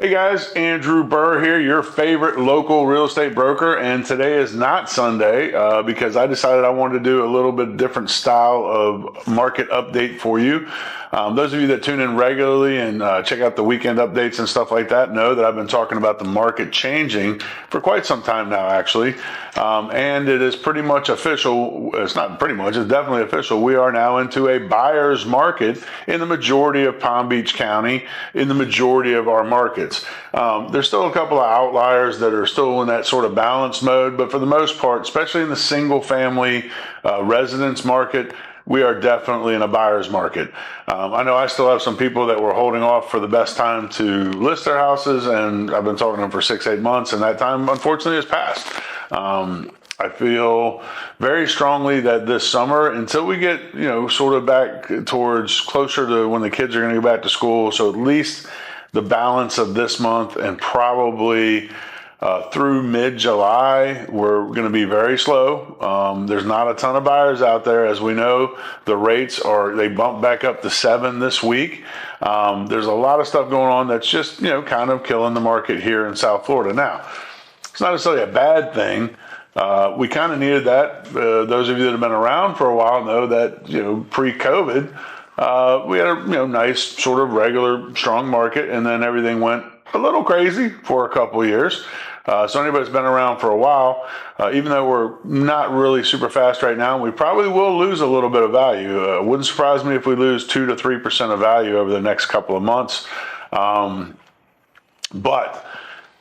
Hey guys, Andrew Burr here, your favorite local real estate broker, and today is not Sunday because I decided I wanted to do a little bit different style of market update for you. Those of you that tune in regularly and check out the weekend updates and stuff like that know that I've been talking about the market changing for quite some time now, actually. And it is pretty much official. It's not pretty much, it's definitely official. We are now into a buyer's market in the majority of Palm Beach County, in the majority of our markets. There's still a couple of outliers that are still in that sort of balance mode, but for the most part, especially in the single family residence market, we are definitely in a buyer's market. I know I still have some people that were holding off for the best time to list their houses, and I've been talking to them for 6-8 months, and that time unfortunately has passed. I feel very strongly that this summer, until we get, sort of back towards closer to when the kids are going to go back to school, so at least the balance of this month and probably through mid-July, we're going to be very slow. There's not a ton of buyers out there. As we know, the rates they bumped back up to 7 this week. There's a lot of stuff going on that's just, kind of killing the market here in South Florida. Now, it's not necessarily a bad thing. We kind of needed that. Those of you that have been around for a while know that, pre-COVID, we had a, nice sort of regular strong market, and then everything went a little crazy for a couple of years. So anybody that's been around for a while, even though we're not really super fast right now, we probably will lose a little bit of value. It wouldn't surprise me if we lose 2 to 3% of value over the next couple of months. But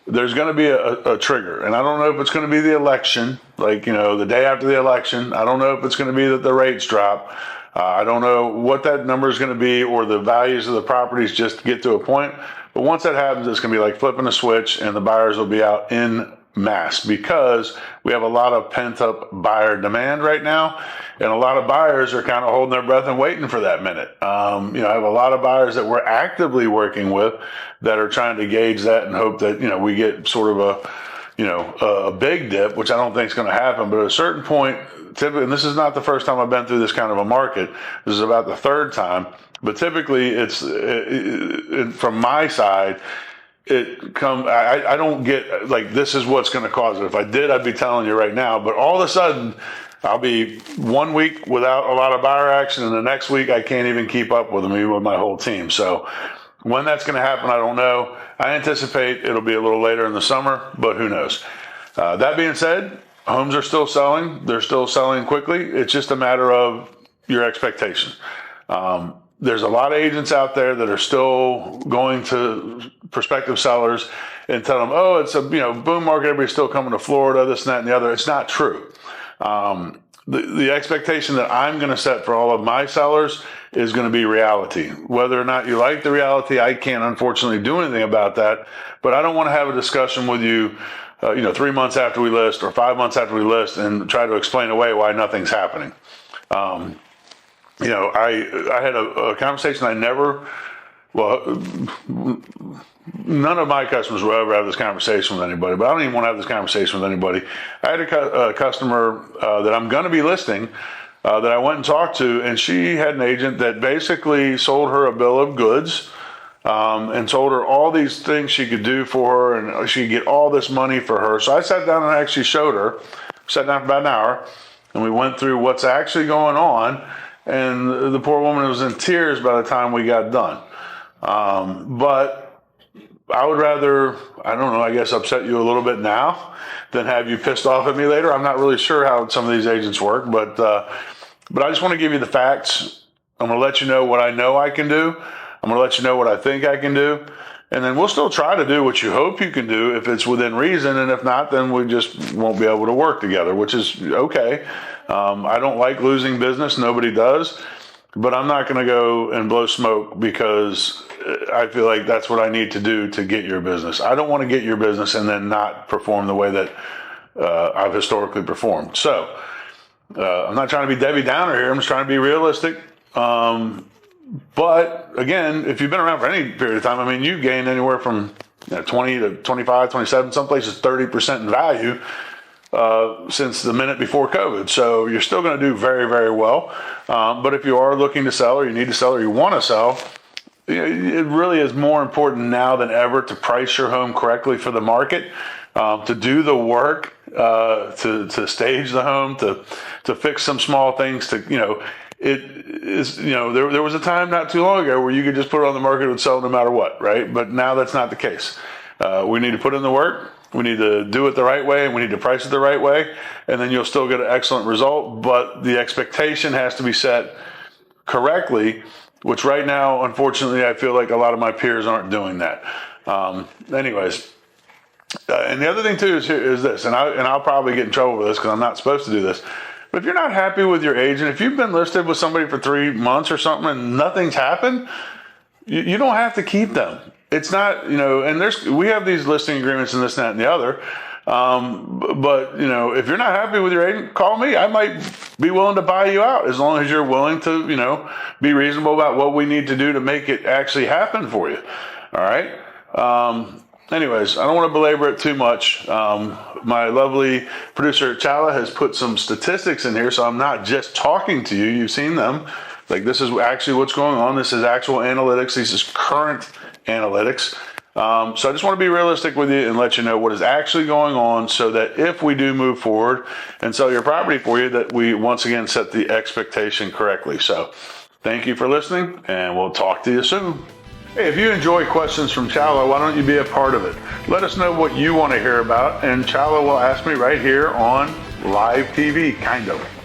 there's going to be a trigger, and I don't know if it's going to be the election, the day after the election. I don't know if it's going to be that the rates drop. I don't know what that number is going to be, or the values of the properties just get to a point. But once that happens, it's going to be like flipping a switch, and the buyers will be out in mass because we have a lot of pent-up buyer demand right now, and a lot of buyers are kind of holding their breath and waiting for that minute. I have a lot of buyers that we're actively working with that are trying to gauge that and hope that we get sort of a big dip, which I don't think is going to happen. But at a certain point, typically, and this is not the first time I've been through this kind of a market, this is about the third time, but typically it's from my side, I don't get this is what's going to cause it. If I did, I'd be telling you right now, but all of a sudden I'll be 1 week without a lot of buyer action, and the next week I can't even keep up with them, even with my whole team. So when that's going to happen, I don't know. I anticipate it'll be a little later in the summer, but who knows? That being said, homes are still selling. They're still selling quickly. It's just a matter of your expectation. There's a lot of agents out there that are still going to prospective sellers and tell them, oh, it's a boom market. Everybody's still coming to Florida, this and that and the other. It's not true. The expectation that I'm going to set for all of my sellers is going to be reality. Whether or not you like the reality, I can't unfortunately do anything about that. But I don't want to have a discussion with you 3 months after we list or 5 months after we list and try to explain away why nothing's happening. I had a conversation none of my customers will ever have this conversation with anybody, but I don't even want to have this conversation with anybody. I had a customer that I'm going to be listing that I went and talked to, and she had an agent that basically sold her a bill of goods and told her all these things she could do for her, and she could get all this money for her. So I sat down and actually showed her, sat down for about an hour, and we went through what's actually going on. And the poor woman was in tears by the time we got done. But I would rather, I guess upset you a little bit now than have you pissed off at me later. I'm not really sure how some of these agents work, but I just want to give you the facts. I'm going to let you know what I know I can do. I'm going to let you know what I think I can do. And then we'll still try to do what you hope you can do if it's within reason. And if not, then we just won't be able to work together, which is okay. I don't like losing business. Nobody does. But I'm not going to go and blow smoke because I feel like that's what I need to do to get your business. I don't want to get your business and then not perform the way that I've historically performed. So I'm not trying to be Debbie Downer here. I'm just trying to be realistic. But again, if you've been around for any period of time, you've gained anywhere from 20 to 25, 27, some places 30% in value since the minute before COVID. So you're still going to do very, very well. But if you are looking to sell, or you need to sell, or you want to sell, it really is more important now than ever to price your home correctly for the market, to do the work, to stage the home, to fix some small things, it is, there was a time not too long ago where you could just put it on the market and sell no matter what, right? But now that's not the case. We need to put in the work. We need to do it the right way, and we need to price it the right way, and then you'll still get an excellent result. But the expectation has to be set correctly, which right now, unfortunately, I feel like a lot of my peers aren't doing that. Anyways, and the other thing too is this, and I'll probably get in trouble with this because I'm not supposed to do this. But if you're not happy with your agent, if you've been listed with somebody for 3 months or something and nothing's happened, you don't have to keep them. It's not, and we have these listing agreements and this, that, and the other. But if you're not happy with your agent, call me. I might be willing to buy you out as long as you're willing to, be reasonable about what we need to do to make it actually happen for you. All right. Anyways, I don't want to belabor it too much. My lovely producer, 𝐬𝐂𝐇, has put some statistics in here, so I'm not just talking to you. You've seen them. Like, this is actually what's going on. This is actual analytics. This is current analytics. So I just want to be realistic with you and let you know what is actually going on so that if we do move forward and sell your property for you, that we once again set the expectation correctly. So thank you for listening, and we'll talk to you soon. Hey, if you enjoy Questions from 𝐬𝐂𝐇, why don't you be a part of it? Let us know what you want to hear about, and 𝐬𝐂𝐇 will ask me right here on live TV, kind of.